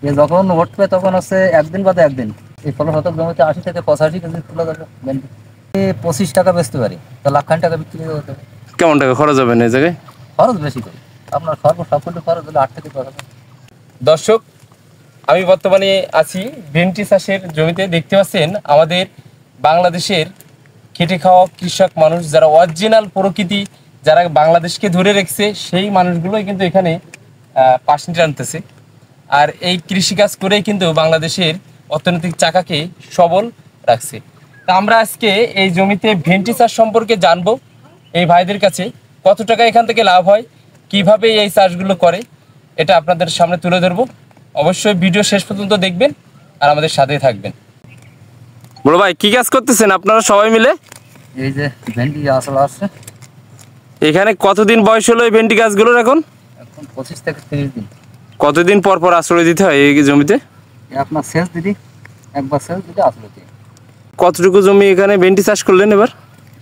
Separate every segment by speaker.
Speaker 1: এ যখন উঠবে তখন হচ্ছে একদিন বাদে একদিন এই ১৬ শতক জমিতে ৮০ থেকে ৮৫ কেজি তোলা যাবে ভেন্ডি। ২৫ টাকা বেচতে পারি, তো লাখ টাকা বিক্রি হতে হবে।
Speaker 2: কেমন টাকা খরচ হবে না এই জায়গায়?
Speaker 1: খরচ বেশি করি, আপনার সবকিছু খরচ হলে ৮ থেকে ১০ হাজার।
Speaker 3: দর্শক, আমি বর্তমানে আছি ভেন্ডি চাষের জমিতে। দেখতে পাচ্ছেন আমাদের বাংলাদেশের খেটে খাওয়া কৃষক মানুষ, যারা অরিজিনাল প্রকৃতি, যারা বাংলাদেশকে ধরে রেখেছে, সেই মানুষগুলোই কিন্তু এখানে পাশে টানতেছে। আর এই কৃষিকাজ করেই কিন্তু বাংলাদেশের অর্থনৈতিক চাকাকে সবল রাখছে। তা আমরা আজকে এই জমিতে ভেন্ডি চাষ সম্পর্কে জানবো এই ভাইদের কাছে, কত টাকা এখান থেকে লাভ হয়, কিভাবে এই চাষগুলো করে, এটা আপনাদের সামনে তুলে ধরবো। অবশ্যই ভিডিও শেষ পর্যন্ত দেখবেন আর আমাদের সাথেই থাকবেন। বড় ভাই, কি কাজ করতেছেন আপনারা সবাই মিলে?
Speaker 1: এই যে ভেন্ডি আসলে আছে।
Speaker 3: এখানে কতদিন বয়স হলো এই ভেন্ডি গাছগুলোর? এখন
Speaker 1: ২৫ থেকে ৩০ দিন।
Speaker 3: কতদিন পর পর আশ্রয় দিতে হয় এই জমিতে?
Speaker 1: আপনার সেচ দিদি, একবার সেচ দিতে আসলে
Speaker 3: কতটুকু জমি এখানে ভেন্ডি চাষ করলেন এবার?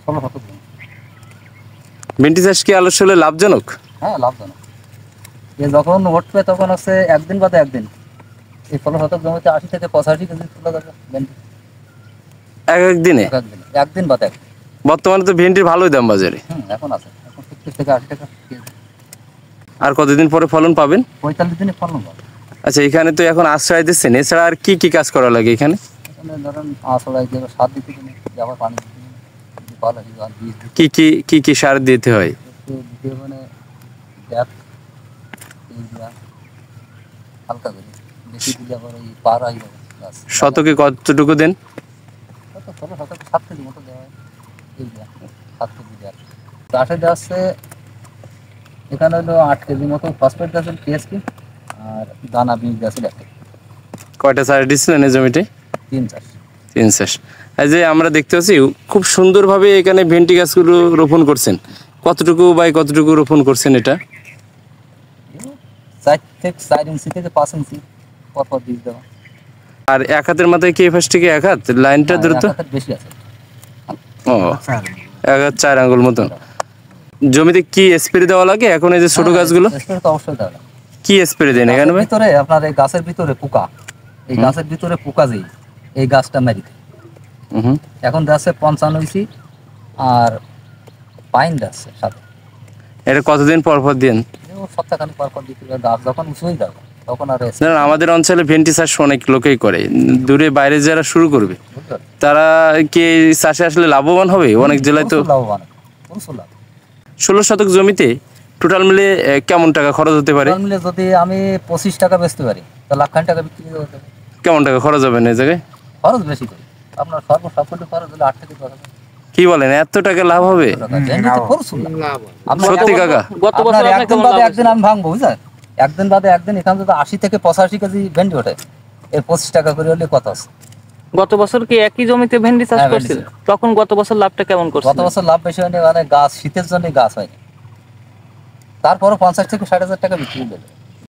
Speaker 1: ১৬ শতক জমি।
Speaker 3: ভেন্ডি চাষ কি আসলে লাভজনক?
Speaker 1: হ্যাঁ, লাভজনক। এ যখন উঠবে তখন হচ্ছে একদিন বাদে একদিন এই ১৬ শতক জমিতে ৮০ থেকে ৮৫ কেজি তোলা যাবে ভেন্ডি
Speaker 3: একদিনে?
Speaker 1: একদিন বাদে একদিন।
Speaker 3: বর্তমানে তো ভেন্ডির ভালোই দাম বাজারে।
Speaker 1: এখন আছে, এখন ৭০ থেকে ৮০ টাকা কেজি।
Speaker 3: আর কতদিন পরে ফলন পাবেন?
Speaker 1: ৪৫ দিনে ফলন পাবে।
Speaker 3: আচ্ছা, এখানে তো এখন আশ্রয় দিচ্ছেন, এছাড়া আর কি কি কাজ করা লাগে এখানে?
Speaker 1: এখানে ধরেন আসলাই দেবে, সার দিতে দিনে আবার পানি দিতে দিনে, যদি ফল আসে আর বীজ দিতে
Speaker 3: কি কি সার দিতে হয়?
Speaker 1: দিতে মানে গ্যাপ ইউরিয়া হালকা করে, বেশি দিলে আবার ওই পার হয়ে যাবে গাছ।
Speaker 3: শতকে কতটুকু দেন?
Speaker 1: কত ১৬ শতক ৭ কেজি মতো দেওয়া হয় ইউরিয়া, ৭ কেজি দেওয়া। চাষে দেওয়া হচ্ছে এখানে হলো ৮ কেজি মতো ফসফেট গাছের টিএসপি, আর দানা বীজ গাছের ১ কেজি।
Speaker 3: কয়টা চাষ দিচ্ছিলেন এই জমিতে?
Speaker 1: ৩ চাষ।
Speaker 3: ৩ চাষ। এই যে আমরা দেখতে পাচ্ছি খুব সুন্দরভাবে এখানে ভেন্ডি গাছগুলো রোপণ করছেন। কতটুকু বাই কতটুকু রোপণ করছেন এটা?
Speaker 1: ৪ ইঞ্চি থেকে ৫ ইঞ্চি পরপর বীজ দেওয়া।
Speaker 3: আর এক হাতের মাথায় কি ফার্স্ট থেকে এক হাত লাইনটা দ্রুত?
Speaker 1: বেশি আছে।
Speaker 3: ও, ১ হাত ৪ আঙ্গুল মতন। জমিতে কি স্প্রে দেওয়া লাগে এখন এই যে ছোট গাছগুলো?
Speaker 1: স্প্রে তো অবশ্যই দেওয়া লাগে।
Speaker 3: কি স্প্রে দেন এখানে ভাই?
Speaker 1: ভিতরে আপনার এই গাছের ভিতরে পোকা, এই গাছের ভিতরে পোকা যেই এই গাছটা মেরে দেয়। এখন যাচ্ছে ৫৫ ইঞ্চি আর পাইন যাচ্ছে সাথে।
Speaker 3: এটা কতদিন পর পর দেন?
Speaker 1: সপ্তাহখানি পর পর দিতে হবে। গাছ যখন উঁচু হয়ে যাবে তখন আর
Speaker 3: আমাদের অঞ্চলে ভেন্ডি চাষ অনেক লোকেই করে, দূরে বাইরে যারা শুরু করবে তারা কি এই চাষে আসলে লাভবান হবে? অনেক জেলায় তো
Speaker 1: লাভবান, প্রচুর লাভ।
Speaker 3: ১৬ শতক জমিতে টোটাল মিলে কেমন টাকা খরচ হতে পারে?
Speaker 1: মিলে যদি আমি ২৫ টাকা বেচতে পারি তো লাখ টাকা বিক্রি হতে হবে।
Speaker 3: কেমন টাকা খরচ হবে না এই জায়গায়?
Speaker 1: খরচ বেশি করি, আপনার সবকিছু খরচ হলে ৮ থেকে ১০ হাজার।
Speaker 3: কি বলেন, এত টাকা লাভ হবে? সত্যি কাকা?
Speaker 1: একদিন বাদে একদিন আমি ভাঙবো, বুঝলেন? একদিন বাদে একদিন এখানে যদি ৮০ থেকে ৮৫ কেজি ভেন্ডি ওঠে, এর ২৫ টাকা করে হলে কত আছে?
Speaker 4: গত বছর কি একই জমিতে ভেন্ডি চাষ করছিল? তখন গত বছর লাভটা কেমন করছিল?
Speaker 1: গত বছর লাভ বেশি হয়নি, মানে গাছ শীতের জন্য গাছ হয়নি, তারপরে ৫০ থেকে ৬০ হাজার টাকা বিক্রি হয়ে যাবে।